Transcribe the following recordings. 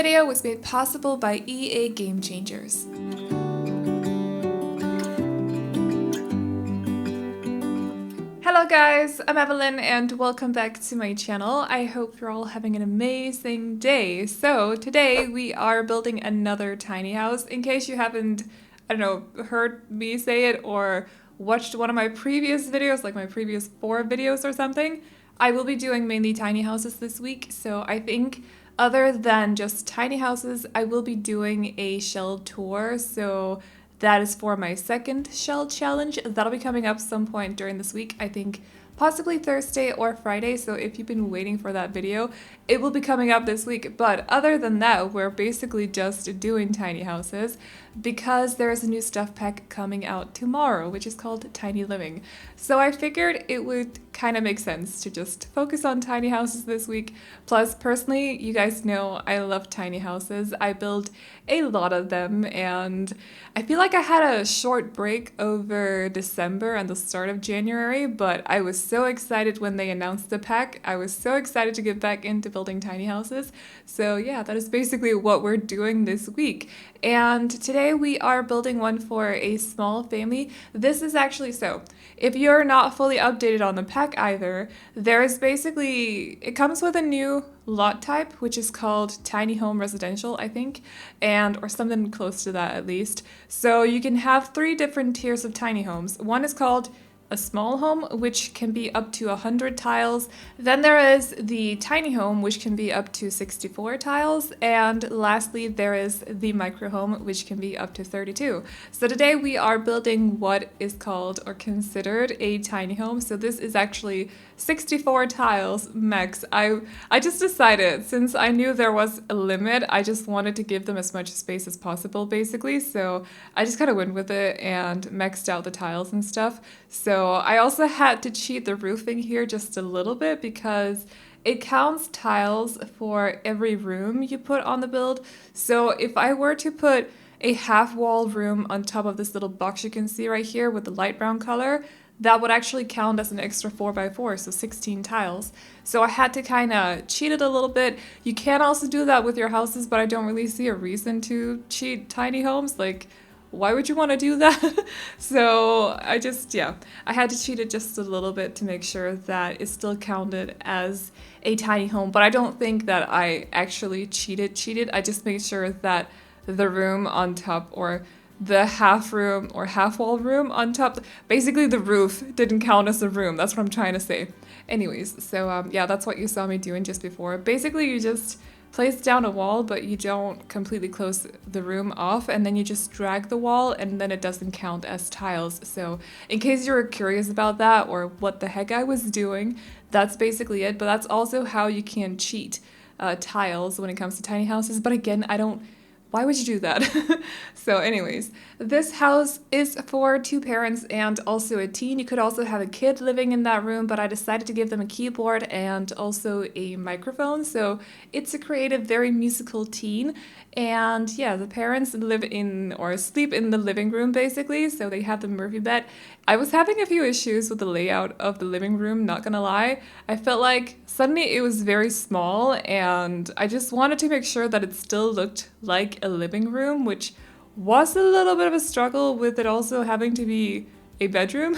video was made possible by EA Game Changers. Hello guys, I'm Aveline and welcome back to my channel. I hope you're all having an amazing day. So today we are building another tiny house. In case you haven't, heard me say it or watched one of my previous videos, like my previous 4 videos or something, I will be doing mainly tiny houses this week. So I think other than just tiny houses, I will be doing a shell tour. So that is for my second shell challenge. That'll be coming up some point during this week. I think possibly Thursday or Friday. So if you've been waiting for that video, it will be coming up this week. But other than that, we're basically just doing tiny houses because there's a new stuff pack coming out tomorrow, which is called Tiny Living. So I figured it would kind of make sense to just focus on tiny houses this week. Plus, personally, you guys know I love tiny houses. I build a lot of them, and I feel like I had a short break over December and the start of January, but I was so excited when they announced the pack. I was so excited to get back into building tiny houses. So yeah, that is basically what we're doing this week. And today we are building one for a small family. This is actually, so if you're not fully updated on the pack either, there's basically, it comes with a new lot type, which is called tiny home residential, I think, or something close to that at least. So you can have 3 different tiers of tiny homes. One is called a small home, which can be up to 100 tiles. Then there is the tiny home, which can be up to 64 tiles. And lastly, there is the micro home, which can be up to 32. So today we are building what is called or considered a tiny home. So this is actually 64 tiles max. I just decided, since I knew there was a limit, I just wanted to give them as much space as possible, basically. So I just kind of went with it and maxed out the tiles and stuff. So I also had to cheat the roofing here just a little bit because it counts tiles for every room you put on the build. So if I were to put a half wall room on top of this little box you can see right here with the light brown color, that would actually count as an extra 4x4, so 16 tiles. So I had to kind of cheat it a little bit. You can also do that with your houses, but I don't really see a reason to cheat tiny homes. Like, why would you want to do that? So I had to cheat it just a little bit to make sure that it still counted as a tiny home. But I don't think that I actually cheated. I just made sure that the room on top, or the half room or half wall room on top, basically the roof didn't count as a room. That's what I'm trying to say. Anyways, so yeah, that's what you saw me doing just before. Basically, you just place down a wall, but you don't completely close the room off, and then you just drag the wall, and then it doesn't count as tiles. So in case you were curious about that or what the heck I was doing, that's basically it. But that's also how you can cheat tiles when it comes to tiny houses. But again, why would you do that? So anyways, this house is for 2 parents and also a teen. You could also have a kid living in that room, but I decided to give them a keyboard and also a microphone. So it's a creative, very musical teen. And yeah, the parents live in or sleep in the living room basically. So they have the Murphy bed. I was having a few issues with the layout of the living room, not gonna lie. I felt like suddenly it was very small, and I just wanted to make sure that it still looked like a living room, which was a little bit of a struggle with it also having to be a bedroom,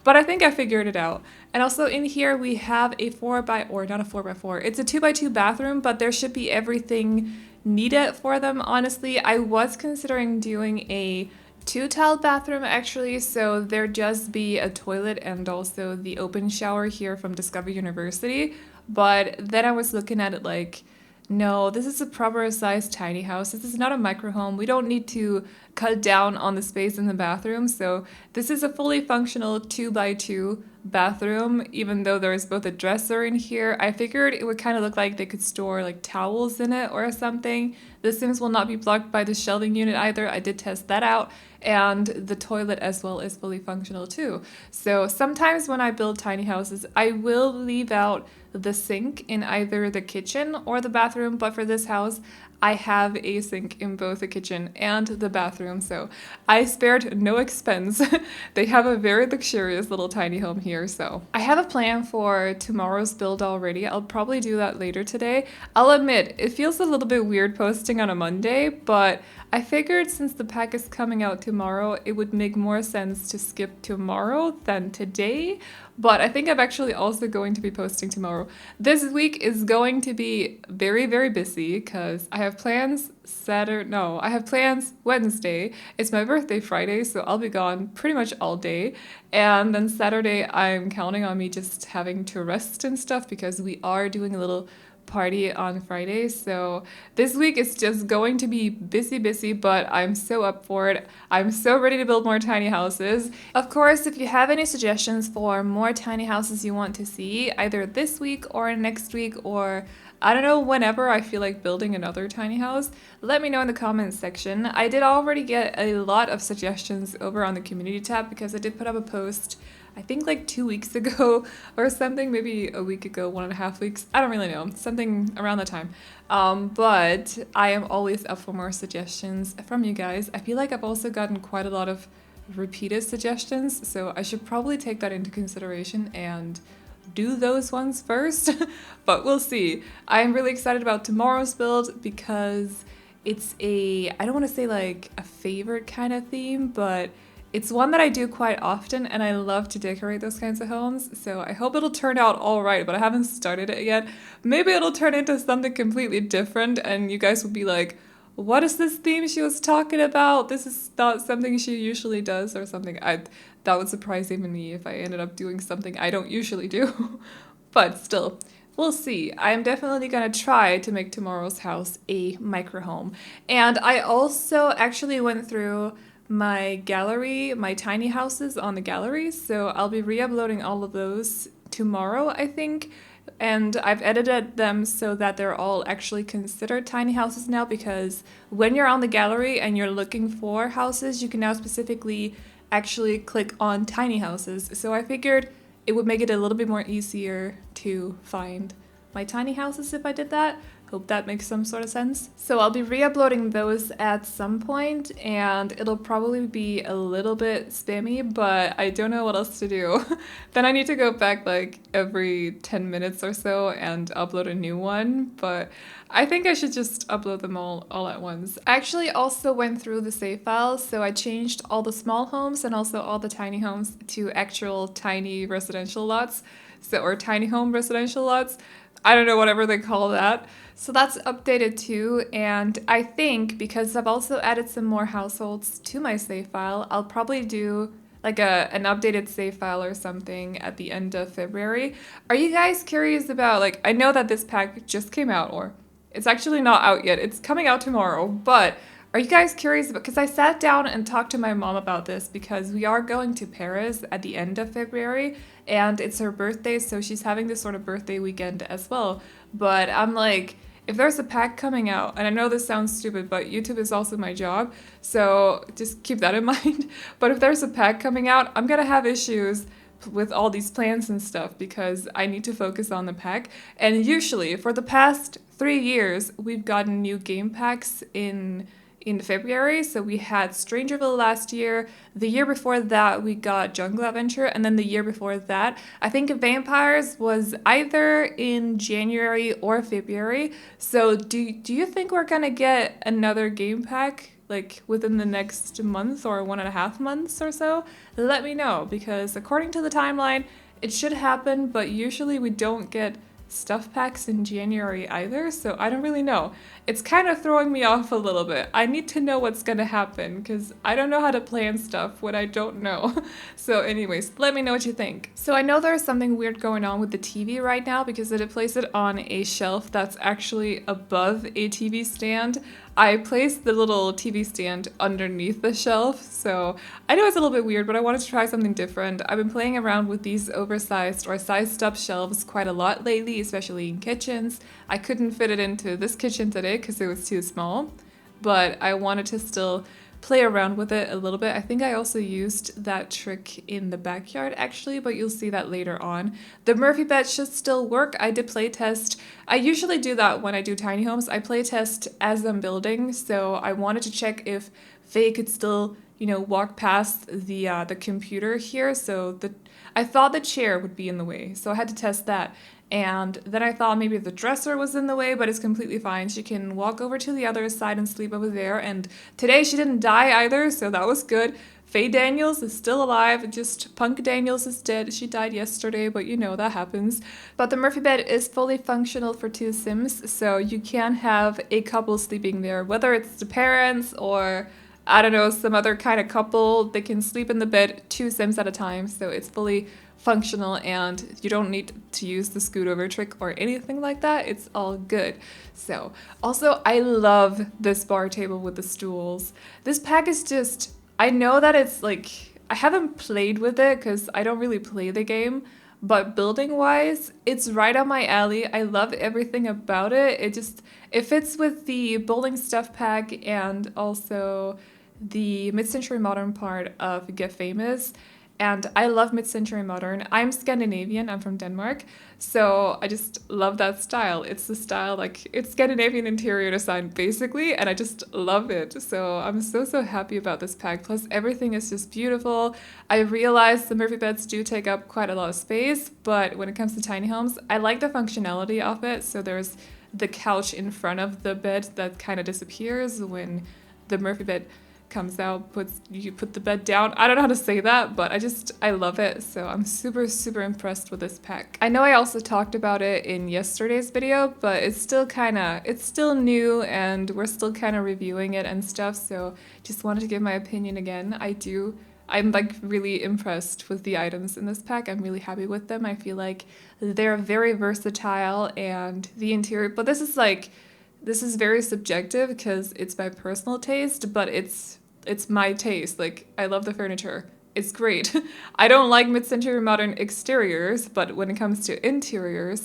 but I think I figured it out. And also in here we have a not a 4x4, it's a 2x2 bathroom, but there should be everything needed for them, honestly. I was considering doing a 2-tile bathroom actually, so there'd just be a toilet and also the open shower here from Discover University. But then I was looking at it like, no, this is a proper sized tiny house. This is not a micro home. We don't need to cut down on the space in the bathroom. So this is a fully functional 2x2 bathroom, even though there is both a dresser in here. I figured it would kind of look like they could store like towels in it or something. The Sims will not be blocked by the shelving unit either. I did test that out. and the toilet as well is fully functional too. So sometimes when I build tiny houses, I will leave out the sink in either the kitchen or the bathroom, but for this house, I have a sink in both the kitchen and the bathroom, so I spared no expense. They have a very luxurious little tiny home here, so I have a plan for tomorrow's build already. I'll probably do that later today. I'll admit, it feels a little bit weird posting on a Monday, but I figured since the pack is coming out tomorrow, it would make more sense to skip tomorrow than today. But I think I'm actually also going to be posting tomorrow. This week is going to be very, very busy because I have plans I have plans Wednesday. It's my birthday Friday, so I'll be gone pretty much all day. And then Saturday, I'm counting on me just having to rest and stuff because we are doing a little party on Friday. So this week is just going to be busy, but I'm so up for it. I'm so ready to build more tiny houses. Of course, if you have any suggestions for more tiny houses you want to see, either this week or next week, or I don't know, whenever I feel like building another tiny house, let me know in the comments section. I did already get a lot of suggestions over on the community tab because I did put up a post I think like 2 weeks ago or something, maybe a week ago, 1.5 weeks. I don't really know, something around that time. But I am always up for more suggestions from you guys. I feel like I've also gotten quite a lot of repeated suggestions, so I should probably take that into consideration and do those ones first, but we'll see. I'm really excited about tomorrow's build because it's I don't want to say like a favorite kind of theme, but it's one that I do quite often, and I love to decorate those kinds of homes, so I hope it'll turn out all right, but I haven't started it yet. Maybe it'll turn into something completely different, and you guys will be like, what is this theme she was talking about? This is not something she usually does, or something. That would surprise even me if I ended up doing something I don't usually do. But still, we'll see. I'm definitely gonna try to make tomorrow's house a micro home. And I also actually went through my gallery, my tiny houses on the gallery, so I'll be re-uploading all of those tomorrow, I think. And I've edited them so that they're all actually considered tiny houses now, because when you're on the gallery and you're looking for houses, you can now specifically actually click on tiny houses. So I figured it would make it a little bit more easier to find my tiny houses if I did that. Hope that makes some sort of sense. So I'll be re-uploading those at some point, and it'll probably be a little bit spammy, but I don't know what else to do. Then I need to go back like every 10 minutes or so and upload a new one, but I think I should just upload them all at once. I actually also went through the save files, so I changed all the small homes and also all the tiny homes to actual tiny residential lots, or tiny home residential lots. I don't know, whatever they call that. So that's updated too, and I think because I've also added some more households to my save file, I'll probably do like an updated save file or something at the end of February. Are you guys curious about, like, I know that this pack just came out, or it's actually not out yet, it's coming out tomorrow, but are you guys curious about, because I sat down and talked to my mom about this because we are going to Paris at the end of February and it's her birthday, so she's having this sort of birthday weekend as well. But I'm like, if there's a pack coming out, and I know this sounds stupid, but YouTube is also my job, so just keep that in mind. But if there's a pack coming out, I'm gonna have issues with all these plans and stuff because I need to focus on the pack. And usually, for the past 3 years, we've gotten new game packs in February. So we had Strangerville last year. The year before that, we got Jungle Adventure. And then the year before that, I think Vampires was either in January or February. So do you think we're going to get another game pack like within the next month or 1.5 months or so? Let me know, because according to the timeline, it should happen, but usually we don't get stuff packs in January either, so I don't really know. It's kind of throwing me off a little bit. I need to know what's gonna happen because I don't know how to plan stuff when I don't know. So anyways, let me know what you think. So I know there's something weird going on with the TV right now because I did place it on a shelf that's actually above a TV stand. I placed the little TV stand underneath the shelf, so I know it's a little bit weird, but I wanted to try something different. I've been playing around with these oversized or sized up shelves quite a lot lately, especially in kitchens. I couldn't fit it into this kitchen today because it was too small, but I wanted to still play around with it a little bit. I think I also used that trick in the backyard actually, but you'll see that later on. The Murphy bed should still work. I did play test. I usually do that when I do tiny homes. I play test as I'm building, so I wanted to check if Faye could still, you know, walk past the computer here. So I thought the chair would be in the way, so I had to test that. And then I thought maybe the dresser was in the way, but it's completely fine. She can walk over to the other side and sleep over there. And today she didn't die either, so that was good. Faye Daniels is still alive, just Punk Daniels is dead. She died yesterday, but you know, that happens. But the Murphy bed is fully functional for 2 Sims, so you can have a couple sleeping there, whether it's the parents or, I don't know, some other kind of couple. They can sleep in the bed 2 Sims at a time, so it's fully functional and you don't need to use the scoot over trick or anything like that. It's all good. So also I love this bar table with the stools. This pack is just, I know that it's like, I haven't played with it because I don't really play the game, but building wise, it's right up my alley. I love everything about it. It fits with the bowling stuff pack and also the mid-century modern part of Get Famous. And I love mid-century modern. I'm Scandinavian, I'm from Denmark, so I just love that style. It's the style, like, it's Scandinavian interior design basically, and I just love it. So I'm so happy about this pack. Plus everything is just beautiful. I realize the Murphy beds do take up quite a lot of space, but when it comes to tiny homes, I like the functionality of it. So there's the couch in front of the bed that kind of disappears when the Murphy bed comes out, you put the bed down. I don't know how to say that, but I love it. So I'm super impressed with this pack. I know I also talked about it in yesterday's video, but it's still new and we're still kind of reviewing it and stuff. So just wanted to give my opinion again. I'm like really impressed with the items in this pack. I'm really happy with them. I feel like they're very versatile and the interior, but this is very subjective because it's my personal taste, but it's my taste. Like, I love the furniture. It's great. I don't like mid-century modern exteriors, but when it comes to interior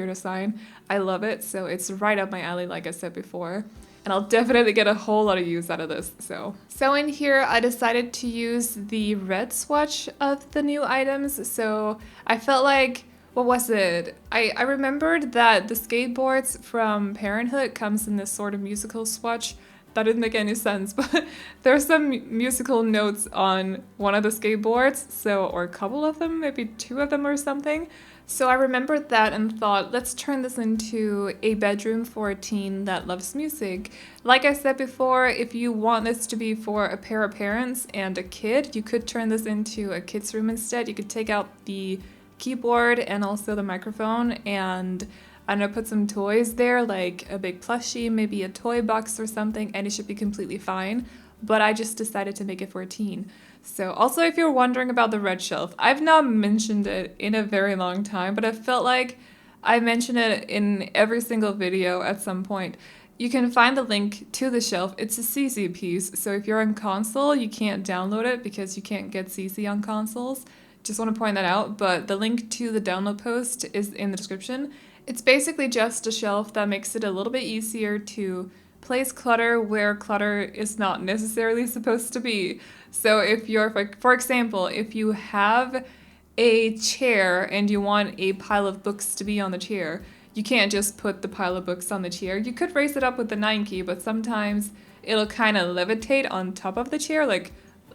design, I love it. So it's right up my alley, like I said before. And I'll definitely get a whole lot of use out of this. So in here, I decided to use the red swatch of the new items. So I felt like, what was it? I remembered that the skateboards from Parenthood comes in this sort of musical swatch. That didn't make any sense, but there's some musical notes on one of the skateboards, or a couple of them, maybe 2 of them or something. So I remembered that and thought, let's turn this into a bedroom for a teen that loves music. Like I said before, if you want this to be for a pair of parents and a kid, you could turn this into a kid's room instead. You could take out the keyboard and also the microphone and I'm gonna put some toys there, like a big plushie, maybe a toy box or something, and it should be completely fine. But I just decided to make it for a teen. So also, if you're wondering about the red shelf, I've not mentioned it in a very long time, but I felt like I mentioned it in every single video at some point. You can find the link to the shelf. It's a CC piece, so if you're on console, you can't download it because you can't get CC on consoles. Just want to point that out, but the link to the download post is in the description. It's basically just a shelf that makes it a little bit easier to place clutter where clutter is not necessarily supposed to be. So if you're, for example, if you have a chair and you want a pile of books to be on the chair, you can't just put the pile of books on the chair. You could raise it up with the 9 key, but sometimes it'll kind of levitate on top of the chair,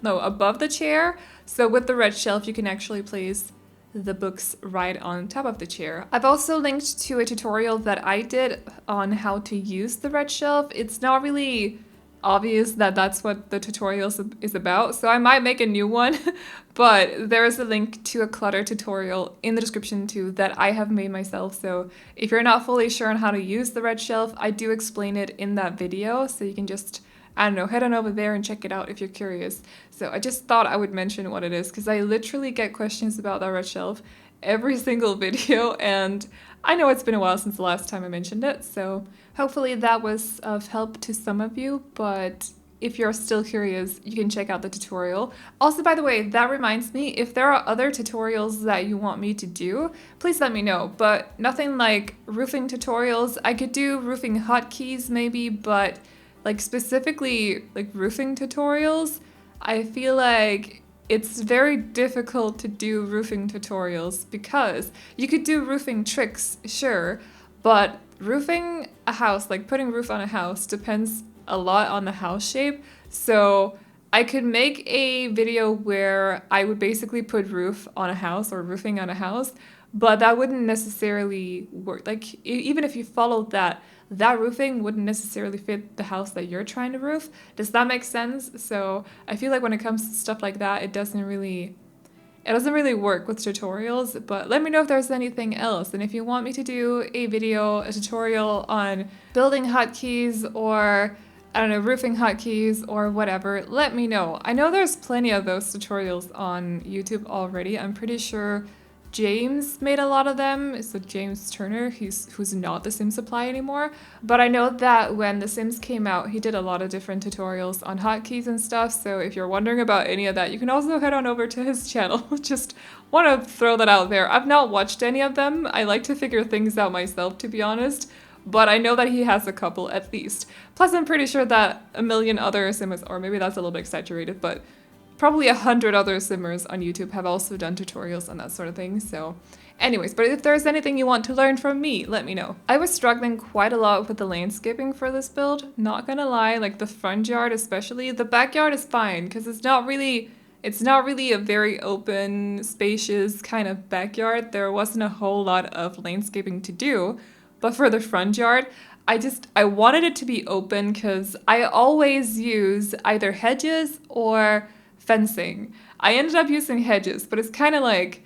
above the chair. So with the red shelf, you can actually place the books right on top of the chair. I've also linked to a tutorial that I did on how to use the red shelf. It's not really obvious that that's what the tutorial is about, so I might make a new one, but there is a link to a clutter tutorial in the description too that I have made myself. So if you're not fully sure on how to use the red shelf, I do explain it in that video, so you can just, I don't know, head on over there and check it out if you're curious. So I just thought I would mention what it is because I literally get questions about that red shelf every single video, and I know it's been a while since the last time I mentioned it, so hopefully that was of help to some of you, but if you're still curious, you can check out the tutorial. Also, by the way, that reminds me, if there are other tutorials that you want me to do, please let me know, but nothing like roofing tutorials. I could do roofing hotkeys maybe, but like specifically like roofing tutorials, I feel like it's very difficult to do roofing tutorials because you could do roofing tricks, sure, but roofing a house, like putting roof on a house, depends a lot on the house shape. So I could make a video where I would basically put roof on a house or roofing on a house, but that wouldn't necessarily work. Like even if you followed that, that roofing wouldn't necessarily fit the house that you're trying to roof. Does that make sense? So I feel like when it comes to stuff like that, it doesn't really work with tutorials, but let me know if there's anything else. And if you want me to do a video, a tutorial on building hotkeys or I don't know, roofing hotkeys or whatever, let me know. I know there's plenty of those tutorials on YouTube already. I'm pretty sure James made a lot of them. So James Turner, who's not The Sims Supply anymore. But I know that when The Sims came out, he did a lot of different tutorials on hotkeys and stuff. So if you're wondering about any of that, you can also head on over to his channel. Just want to throw that out there. I've not watched any of them. I like to figure things out myself, to be honest. But I know that he has a couple at least. Plus, I'm pretty sure that a million other Simmers, or maybe that's a little bit exaggerated, but probably 100 other Simmers on YouTube have also done tutorials on that sort of thing. So anyways, but if there's anything you want to learn from me, let me know. I was struggling quite a lot with the landscaping for this build. Not gonna lie, like the front yard especially. The backyard is fine because it's not really a very open, spacious kind of backyard. There wasn't a whole lot of landscaping to do. But for the front yard, I wanted it to be open because I always use either hedges or fencing. I ended up using hedges, but it's kind of like,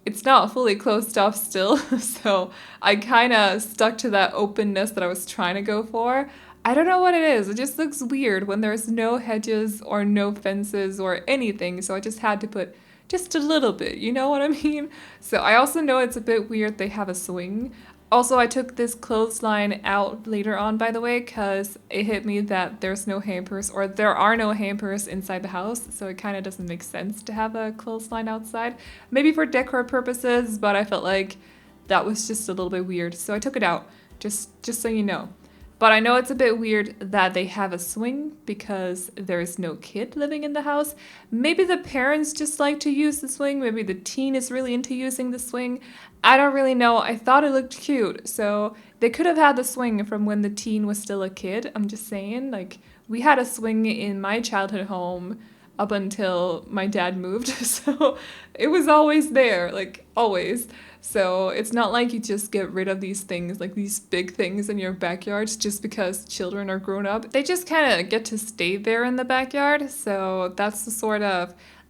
it's not fully closed off still. So I kind of stuck to that openness that I was trying to go for. I don't know what it is. It just looks weird when there's no hedges or no fences or anything. So I just had to put just a little bit, you know what I mean? So I also know it's a bit weird they have a swing. Also, I took this clothesline out later on, by the way, because it hit me that there's no hampers, or there are no hampers inside the house, so it kind of doesn't make sense to have a clothesline outside. Maybe for decor purposes, but I felt like that was just a little bit weird, so I took it out, just so you know. But I know it's a bit weird that they have a swing because there's no kid living in the house. Maybe the parents just like to use the swing. Maybe the teen is really into using the swing. I don't really know. I thought it looked cute. So they could have had the swing from when the teen was still a kid. I'm just saying, like, we had a swing in my childhood home up until my dad moved. So it was always there, like always. So it's not like you just get rid of these things, like these big things in your backyards just because children are grown up. They just kind of get to stay there in the backyard. So that's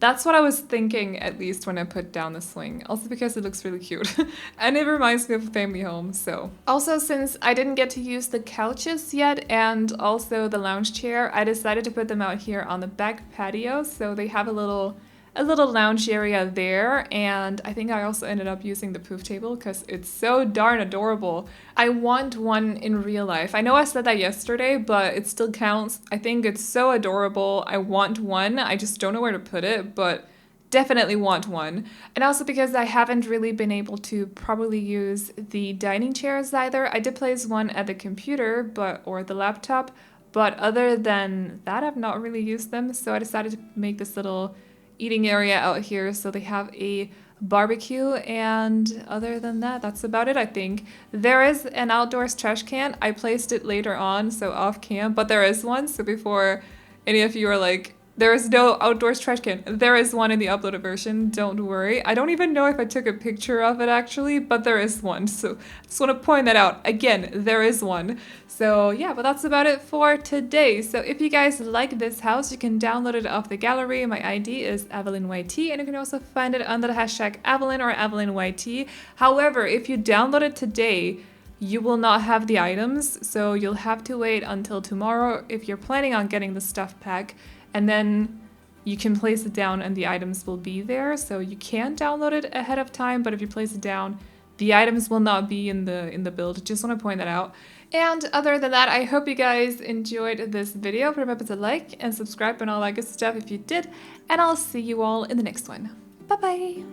that's what I was thinking, at least when I put down the swing. Also because it looks really cute. And it reminds me of a family home, so. Also, since I didn't get to use the couches yet and also the lounge chair, I decided to put them out here on the back patio. So they have a little lounge area there, and I think I also ended up using the poof table because it's so darn adorable. I want one in real life. I know I said that yesterday, but it still counts. I think it's so adorable. I want one. I just don't know where to put it, but definitely want one. And also because I haven't really been able to probably use the dining chairs either. I did place one at the computer, or the laptop, but other than that, I've not really used them. So I decided to make this little eating area out here so they have a barbecue, and other than that, that's about it. I think there is an outdoors trash can. I placed it later on, so off cam, but there is one. So before any of you are like, there is no outdoors trash can, there is one in the uploaded version, don't worry. I don't even know if I took a picture of it actually, but there is one. So I just want to point that out again, there is one. So yeah, but that's about it for today. So if you guys like this house, you can download it off the gallery. My ID is AvelineYT, and you can also find it under the hashtag Aveline or AvelineYT. However, if you download it today, you will not have the items, so you'll have to wait until tomorrow if you're planning on getting the stuff pack, and then you can place it down and the items will be there. So you can download it ahead of time, but if you place it down, the items will not be in the build. Just want to point that out. And other than that, I hope you guys enjoyed this video. Remember to like and subscribe and all that good stuff if you did. And I'll see you all in the next one. Bye-bye.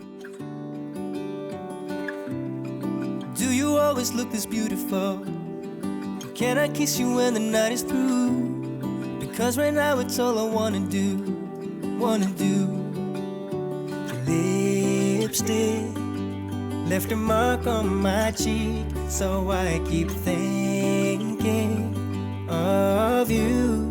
Do you always look this beautiful? Can I kiss you when the night is through? 'cause right now it's all I wanna do. Your lipstick left a mark on my cheek, so I keep thinking of you.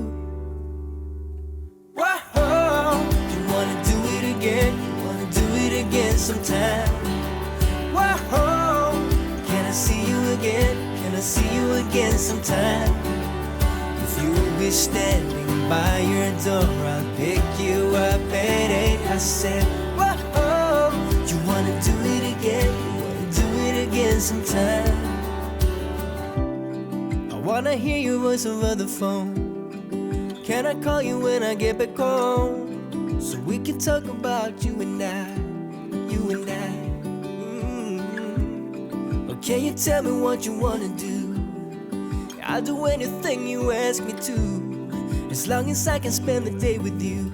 Whoa, you wanna do it again? You wanna do it again sometime? Whoa, can I see you again? Can I see you again sometime? If you'll be standing by your door, I'll pick you up at 8. I said, whoa, you wanna do it again? You wanna do it again sometime? I wanna hear your voice over the phone. Can I call you when I get back home? So we can talk about you and I. Or can you tell me what you wanna do? I'll do anything you ask me to, as long as I can spend the day with you.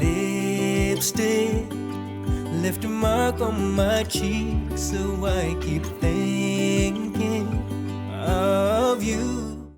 Lipstick left a mark on my cheek, so I keep thinking of you.